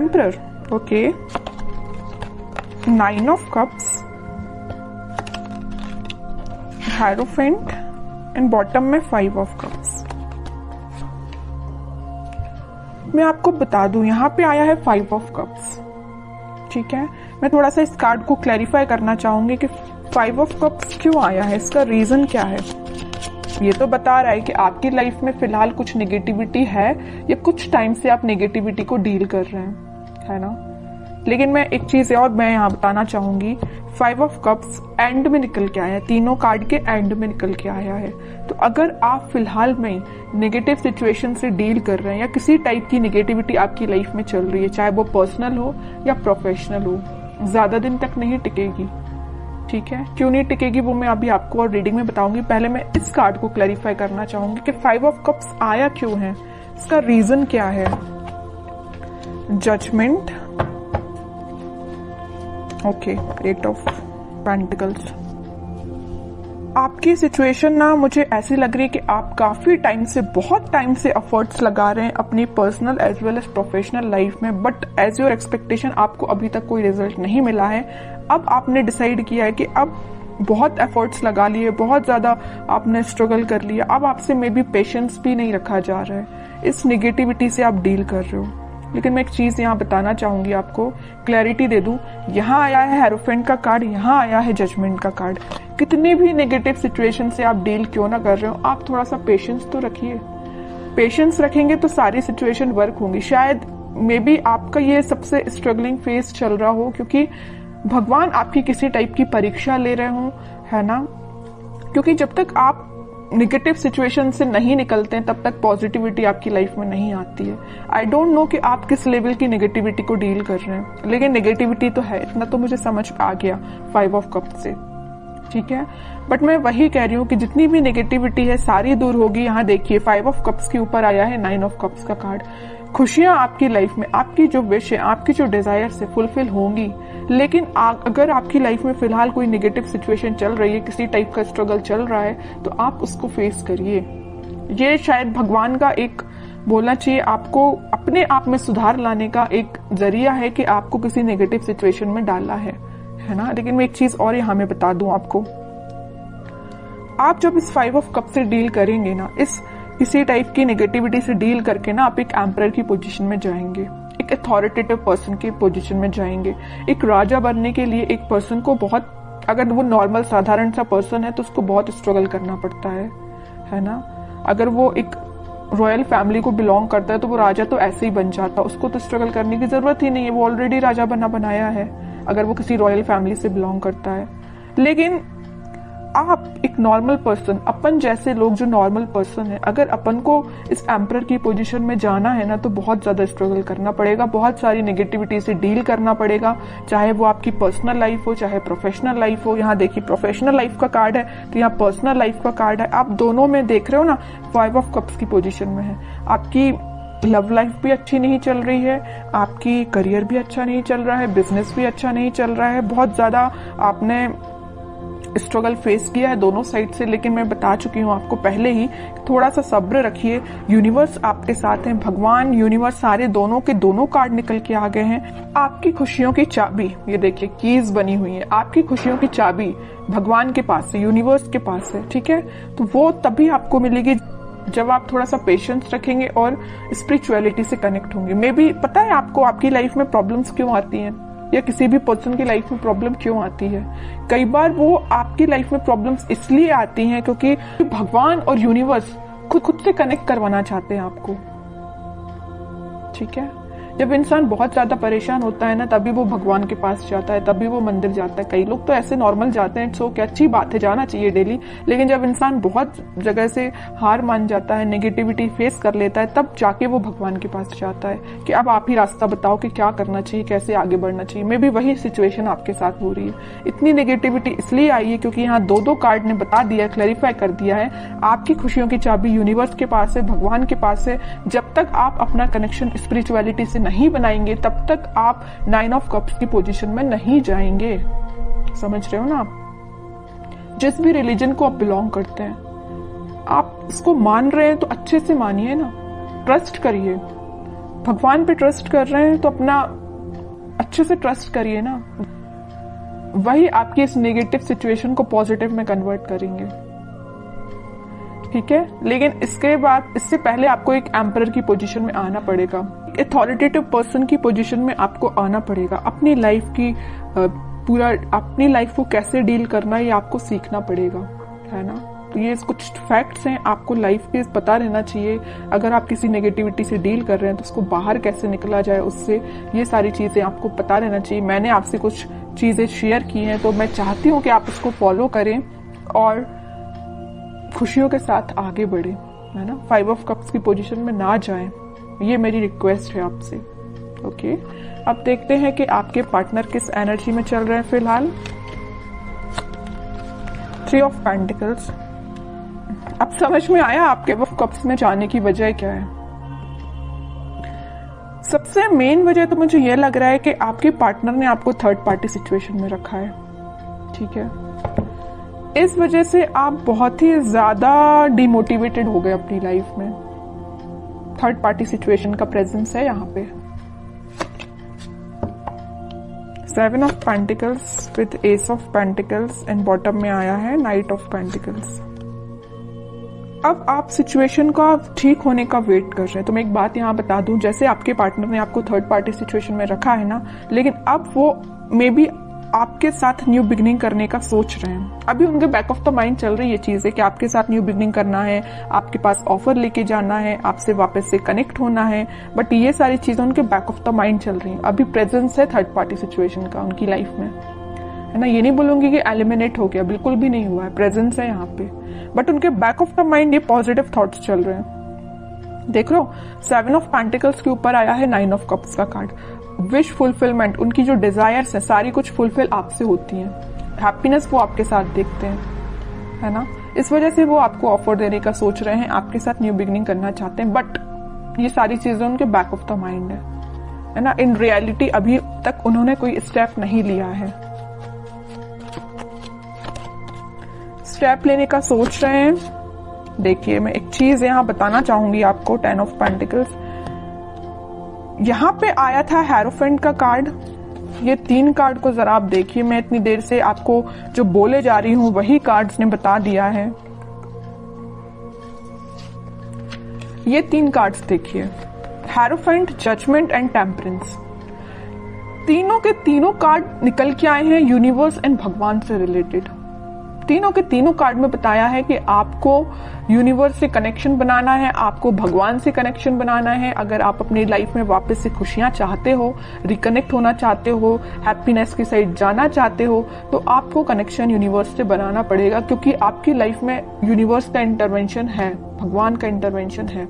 Emperor, okay, 9 of cups, hierophant and bottom में 5 of cups. मैं आपको बता दूं यहाँ पे आया है 5 ऑफ कप्स, ठीक है। मैं थोड़ा सा इस कार्ड को क्लैरिफाई करना चाहूंगी कि 5 ऑफ कप्स क्यों आया है, इसका रीजन क्या है। ये तो बता रहा है कि आपकी लाइफ में फिलहाल कुछ नेगेटिविटी है या कुछ टाइम से आप नेगेटिविटी को डील कर रहे हैं, है ना। लेकिन मैं एक चीज और मैं यहाँ बताना चाहूंगी, 5 ऑफ कप्स एंड में निकल के आया है, तीनों कार्ड के एंड में निकल के आया है। तो अगर आप फिलहाल में नेगेटिव सिचुएशन से डील कर रहे हैं या किसी टाइप की नेगेटिविटी आपकी लाइफ में चल रही है, चाहे वो पर्सनल हो या प्रोफेशनल हो, ज्यादा दिन तक नहीं टिकेगी, ठीक है। क्यों नहीं टिकेगी वो मैं अभी आपको और रीडिंग में बताऊंगी। पहले मैं इस कार्ड को क्लैरिफाई करना चाहूंगी कि 5 ऑफ कप्स आया क्यों है, इसका रीजन क्या है। Judgement, okay, 8 of pentacles. आपकी सिचुएशन ना मुझे ऐसी लग रही है कि आप काफी टाइम से, बहुत टाइम से एफर्ट्स लगा रहे हैं अपनी personal as well as professional life में, बट एज योर एक्सपेक्टेशन आपको अभी तक कोई रिजल्ट नहीं मिला है। अब आपने डिसाइड किया है कि अब बहुत एफर्ट्स लगा लिए, बहुत ज्यादा आपने स्ट्रगल कर लिया, अब आपसे मे बी पेशेंस भी नहीं रखा जा रहा है, इस निगेटिविटी से आप डील कर रहे हो। लेकिन मैं एक चीज यहाँ बताना चाहूंगी, आपको क्लैरिटी दे दूं। यहाँ आया है हेरोफेंट का कार्ड, यहाँ आया है जजमेंट का कार्ड। कितनी भी नेगेटिव सिचुएशन से आप डील क्यों ना कर रहे हो, आप थोड़ा सा पेशेंस तो रखिए। पेशेंस रखेंगे तो सारी सिचुएशन वर्क होंगी। शायद मे बी आपका ये सबसे स्ट्रगलिंग फेज चल रहा हो, क्योंकि भगवान आपकी किसी टाइप की परीक्षा ले रहे हो, है ना। क्योंकि जब तक आप निगेटिव सिचुएशन से नहीं निकलते हैं तब तक पॉजिटिविटी आपकी लाइफ में नहीं आती है। आई डोंट नो कि आप किस लेवल की नेगेटिविटी को डील कर रहे हैं, लेकिन नेगेटिविटी तो है, इतना तो मुझे समझ आ गया 5 ऑफ कप से, ठीक है। बट मैं वही कह रही हूँ कि जितनी भी नेगेटिविटी है सारी दूर होगी। यहाँ देखिए 5 ऑफ कप्स के ऊपर आया है 9 ऑफ कप्स का कार्ड। खुशियां आपकी लाइफ में, आपकी जो विश है, आपकी जो डिजायर से फुलफिल होंगी। लेकिन अगर आपकी लाइफ में फिलहाल कोई नेगेटिव सिचुएशन चल रही है, किसी टाइप का स्ट्रगल चल रहा है, तो आप उसको फेस करिए। ये शायद भगवान का एक बोलना चाहिए आपको अपने आप में सुधार लाने का एक जरिया है कि आपको किसी नेगेटिव सिचुएशन में डाला है ना। लेकिन मैं एक चीज और यहाँ में बता दूं आपको, आप जब इस 5 ऑफ कप से डील करेंगे ना, इस किसी टाइप की नेगेटिविटी से डील करके ना, आप एक एम्परर की पोजीशन में जाएंगे, एक अथॉरिटेटिव पर्सन की पोजीशन में जाएंगे। एक राजा बनने के लिए एक पर्सन को बहुत, अगर वो नॉर्मल साधारण सा पर्सन है तो उसको बहुत स्ट्रगल करना पड़ता है ना। अगर वो एक रॉयल फैमिली को बिलोंग करता है तो वो राजा तो ऐसे ही बन जाता, उसको तो स्ट्रगल करने की जरूरत ही नहीं है, वो ऑलरेडी राजा बनाया है अगर वो किसी रॉयल फैमिली से बिलोंग करता है। लेकिन आप एक नॉर्मल पर्सन, अपन जैसे लोग जो नॉर्मल पर्सन है, अगर अपन को इस एम्परर की पोजीशन में जाना है ना, तो बहुत ज्यादा स्ट्रगल करना पड़ेगा, बहुत सारी नेगेटिविटी से डील करना पड़ेगा, चाहे वो आपकी पर्सनल लाइफ हो चाहे प्रोफेशनल लाइफ हो। यहाँ देखिए प्रोफेशनल लाइफ का कार्ड है तो यहाँ पर्सनल लाइफ का कार्ड है। आप दोनों में देख रहे हो ना, 5 ऑफ कप्स की पोजीशन में है। आपकी लव लाइफ भी अच्छी नहीं चल रही है, आपकी करियर भी अच्छा नहीं चल रहा है, बिजनेस भी अच्छा नहीं चल रहा है, बहुत ज्यादा आपने स्ट्रगल फेस किया है दोनों साइड से। लेकिन मैं बता चुकी हूँ आपको पहले ही, थोड़ा सा सब्र रखिए, यूनिवर्स आपके साथ है, भगवान यूनिवर्स सारे दोनों के दोनों कार्ड निकल के आ गए हैं। आपकी खुशियों की चाबी, ये देखिए कीज बनी हुई है, आपकी खुशियों की चाबी भगवान के पास है, यूनिवर्स के पास है, ठीक है। तो वो तभी आपको मिलेगी जब आप थोड़ा सा पेशेंस रखेंगे और स्पिरिचुअलिटी से कनेक्ट होंगे। मे बी पता है आपको आपकी लाइफ में प्रॉब्लम्स क्यों आती हैं, या किसी भी पर्सन की लाइफ में प्रॉब्लम क्यों आती है। कई बार वो आपकी लाइफ में प्रॉब्लम्स इसलिए आती हैं क्योंकि भगवान और यूनिवर्स खुद से कनेक्ट करवाना चाहते हैं आपको, ठीक है। जब इंसान बहुत ज्यादा परेशान होता है ना, तभी वो भगवान के पास जाता है, तभी वो मंदिर जाता है। कई लोग तो ऐसे नॉर्मल जाते हैं, सो क्या अच्छी बात है, जाना चाहिए डेली। लेकिन जब इंसान बहुत जगह से हार मान जाता है, नेगेटिविटी फेस कर लेता है, तब जाके वो भगवान के पास जाता है कि अब आप ही रास्ता बताओ कि क्या करना चाहिए, कैसे आगे बढ़ना चाहिए। मे भी वही सिचुएशन आपके साथ हो रही है। इतनी नेगेटिविटी इसलिए आई है क्योंकि यहाँ दो कार्ड ने बता दिया, क्लैरिफाई कर दिया है, आपकी खुशियों की चाबी यूनिवर्स के पास है, भगवान के पास है। जब तक आप अपना कनेक्शन स्पिरिचुअलिटी से नहीं बनाएंगे तब तक आप 9 ऑफ कप्स की पोजीशन में नहीं जाएंगे। समझ रहे हो ना आप। जिस भी रिलीजन को आप बिलोंग करते हैं, आप इसको मान रहे हैं तो अच्छे से मानिए ना, ट्रस्ट करिए। भगवान पे ट्रस्ट कर रहे हैं तो अपना अच्छे से ट्रस्ट करिए ना, वही आपकी इस नेगेटिव सिचुएशन को पॉजिटिव में कन्वर्ट करेंगे। ठीक है, लेकिन इसके बाद, इससे पहले आपको एक एम्परर की पोजीशन में आना पड़ेगा, अथॉरिटेटिव पर्सन की पोजीशन में आपको आना पड़ेगा। अपनी लाइफ की अपनी लाइफ को कैसे डील करना है ये आपको सीखना पड़ेगा, है ना। तो ये कुछ फैक्ट्स हैं, आपको लाइफ के पता रहना चाहिए। अगर आप किसी नेगेटिविटी से डील कर रहे हैं तो उसको बाहर कैसे निकला जाए उससे, ये सारी चीजें आपको पता रहना चाहिए। मैंने आपसे कुछ चीजें शेयर की हैं तो मैं चाहती हूँ कि आप उसको फॉलो करें और खुशियों के साथ आगे बढ़े, है ना। 5 ऑफ कप्स की पोजीशन में ना जाएं, ये मेरी रिक्वेस्ट है आपसे। ओके, अब देखते हैं कि आपके पार्टनर किस एनर्जी में चल रहे हैं फिलहाल। 3 ऑफ पेंटिकल्स। अब समझ में आया आपके वो कप्स में जाने की वजह क्या है। सबसे मेन वजह तो मुझे यह लग रहा है कि आपके पार्टनर ने आपको थर्ड पार्टी सिचुएशन में रखा है। ठीक है, इस वजह से आप बहुत ही ज्यादा डिमोटिवेटेड हो गए अपनी लाइफ में। थर्ड पार्टी सिचुएशन का प्रेजेंस है यहाँ पे। 7 of pentacles with S of pentacles and bottom में आया है नाइट ऑफ पेंटिकल्स। अब आप सिचुएशन का ठीक होने का वेट कर रहे हैं। तो मैं एक बात यहाँ बता दूं, जैसे आपके पार्टनर ने आपको थर्ड पार्टी सिचुएशन में रखा है ना, लेकिन अब वो मे बी आपके साथ न्यू बिगनिंग करने का सोच रहे हैं। अभी उनके बैक ऑफ द माइंड चल रही है चीज है कि आपके साथ न्यू बिगनिंग करना है, आपके पास ऑफर लेके जाना है, आपसे वापस से कनेक्ट होना है, बट ये सारी चीजें उनके बैक ऑफ द माइंड चल रही हैं। अभी प्रेजेंस है थर्ड पार्टी सिचुएशन का उनकी लाइफ में, है ना। ये नहीं बोलूंगी कि एलिमिनेट हो गया, बिल्कुल भी नहीं हुआ है, प्रेजेंस है यहाँ पे, बट उनके बैक ऑफ द माइंड ये पॉजिटिव थॉट्स चल रहे हैं। देख लो, 7 ऑफ पेंटिकल्स के ऊपर आया है 9 ऑफ कप्स का कार्ड। विश फुलफिलमेंट, उनकी जो डिजायर्स है सारी कुछ फुलफिल आपसे होती हैं। हैप्पीनेस वो आपके साथ देखते हैं, है ना। इस वजह से वो आपको ऑफर देने का सोच रहे हैं, आपके साथ न्यू बिगनिंग करना चाहते हैं, बट ये सारी चीजें उनके बैक ऑफ द माइंड है ना। इन रियलिटी अभी तक उन्होंने कोई स्टेप नहीं लिया है, स्टेप लेने का सोच रहे हैं। देखिए, मैं एक चीज यहां बताना चाहूंगी आपको। 10 ऑफ पेंटिकल्स यहां पे आया था, हेरोफेंट का कार्ड। ये 3 कार्ड को जरा आप देखिए, मैं इतनी देर से आपको जो बोले जा रही हूं वही कार्ड्स ने बता दिया है। ये 3 कार्ड्स देखिए, हेरोफेंट, जजमेंट एंड टेम्परेंस। तीनों के तीनों कार्ड निकल के आए हैं यूनिवर्स एंड भगवान से रिलेटेड। तीनों के तीनों कार्ड में बताया है कि आपको यूनिवर्स से कनेक्शन बनाना है, आपको भगवान से कनेक्शन बनाना है। अगर आप अपनी लाइफ में वापस से खुशियां चाहते हो, रिकनेक्ट होना चाहते हो, हैप्पीनेस की साइड जाना चाहते हो, तो आपको कनेक्शन यूनिवर्स से बनाना पड़ेगा, क्योंकि आपकी लाइफ में यूनिवर्स का इंटरवेंशन है, भगवान का इंटरवेंशन है।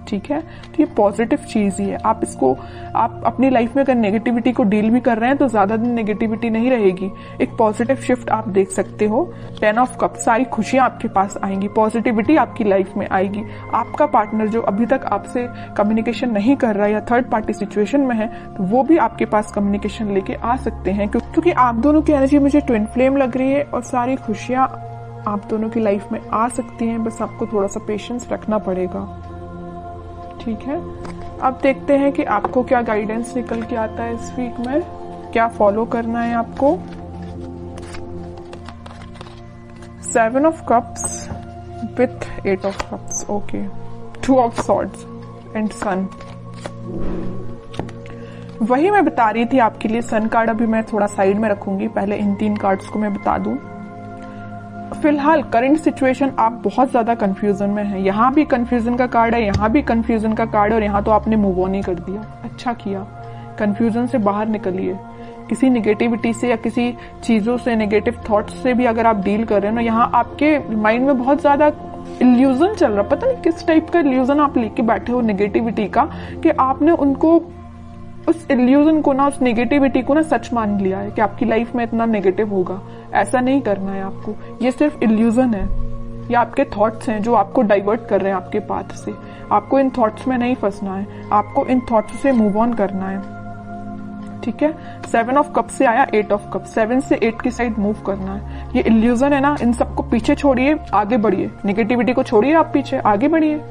ठीक है, तो ये पॉजिटिव चीज ही है। आप अपनी लाइफ में अगर नेगेटिविटी को डील भी कर रहे हैं तो ज्यादा दिन नेगेटिविटी नहीं रहेगी, एक पॉजिटिव शिफ्ट आप देख सकते हो। 10 ऑफ कप, सारी खुशियां आपके पास आएंगी, पॉजिटिविटी आपकी लाइफ में आएगी। आपका पार्टनर जो अभी तक आपसे कम्युनिकेशन नहीं कर रहा है या थर्ड पार्टी सिचुएशन में है, तो वो भी आपके पास कम्युनिकेशन लेके आ सकते हैं, क्योंकि आप दोनों की एनर्जी मुझे ट्विन फ्लेम लग रही है और सारी खुशियां आप दोनों की लाइफ में आ सकती हैं। बस आपको थोड़ा सा पेशेंस रखना पड़ेगा। ठीक है, अब देखते हैं कि आपको क्या गाइडेंस निकल के आता है इस वीक में, क्या फॉलो करना है आपको। 7 of cups with 8 of cups, okay. 2 of swords and sun. वही मैं बता रही थी आपके लिए। सन कार्ड अभी मैं थोड़ा साइड में रखूंगी, पहले इन 3 कार्ड्स को मैं बता दूं। फिलहाल करंट सिचुएशन आप बहुत ज्यादा कंफ्यूजन में हैं। यहाँ भी कंफ्यूजन का कार्ड है, यहाँ भी कंफ्यूजन का कार्ड है, और यहाँ तो आपने मूव ऑन ही कर दिया। अच्छा किया, कंफ्यूजन से बाहर निकलिए। किसी नेगेटिविटी से या किसी चीजों से, नेगेटिव थॉट्स से भी अगर आप डील कर रहे हो ना, यहाँ आपके माइंड में बहुत ज्यादा इल्यूजन चल रहा, पता नहीं किस टाइप का इल्यूजन आप लेके बैठे हो नेगेटिविटी का, कि आपने उनको, उस इल्यूजन को ना, उस नेगेटिविटी को ना सच मान लिया है कि आपकी लाइफ में इतना नेगेटिव होगा। ऐसा नहीं करना है आपको, ये सिर्फ इल्यूजन है, ये आपके थॉट्स हैं जो आपको डाइवर्ट कर रहे हैं आपके पाथ से। आपको इन थॉट्स में नहीं फंसना है, आपको इन थॉट्स से मूव ऑन करना है। ठीक है, 7 ऑफ कप से आया 8 ऑफ कप, 7 से 8 की साइड मूव करना है। ये इल्यूजन है ना, इन सबको पीछे छोड़िए, आगे बढ़िए। नेगेटिविटी को छोड़िए, आप पीछे आगे बढ़िए।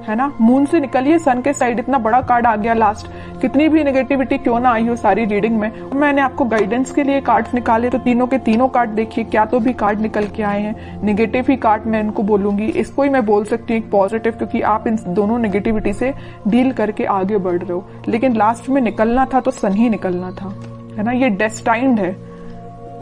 है ना। मून से निकलिए, सन के साइड इतना बड़ा कार्ड आ गया लास्ट। कितनी भी नेगेटिविटी क्यों ना आई हो सारी रीडिंग में, मैंने आपको गाइडेंस के लिए कार्ड्स निकाले तो तीनों के तीनों कार्ड देखिए, क्या तो भी कार्ड निकल के आए हैं। नेगेटिव ही कार्ड मैं इनको बोलूंगी, इसको ही मैं बोल सकती हूँ पॉजिटिव, क्योंकि आप इन दोनों नेगेटिविटी से डील करके आगे बढ़ रहे हो। लेकिन लास्ट में निकलना था तो सन ही निकलना था, है ना। ये डेस्टाइन्ड है,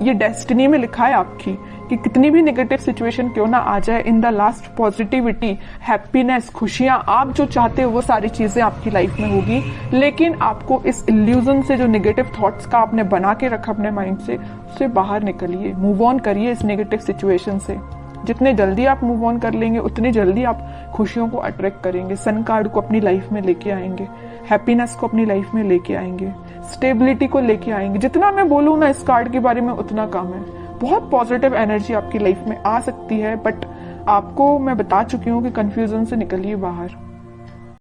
ये डेस्टिनी में लिखा है आपकी कि कितनी भी नेगेटिव सिचुएशन क्यों ना आ जाए, in the last positivity, happiness, खुशियां, आप जो चाहते हो वो सारी चीजें आपकी लाइफ में होगी। लेकिन आपको इस इल्यूजन से, जो नेगेटिव थॉट्स का आपने बना के रखा अपने माइंड से, उससे बाहर निकलिए, मूव ऑन करिए इस नेगेटिव सिचुएशन से। जितने जल्दी आप मूव ऑन कर लेंगे उतनी जल्दी आप खुशियों को अट्रैक्ट करेंगे, सन कार्ड को अपनी लाइफ में लेके आएंगे, हैप्पीनेस को अपनी लाइफ में लेके आएंगे, स्टेबिलिटी को लेके आएंगे। जितना मैं बोलूँ ना इस कार्ड के बारे में उतना कम है। बहुत पॉजिटिव एनर्जी आपकी लाइफ में आ सकती है, बट आपको मैं बता चुकी हूँ कि कंफ्यूजन से निकलिए बाहर।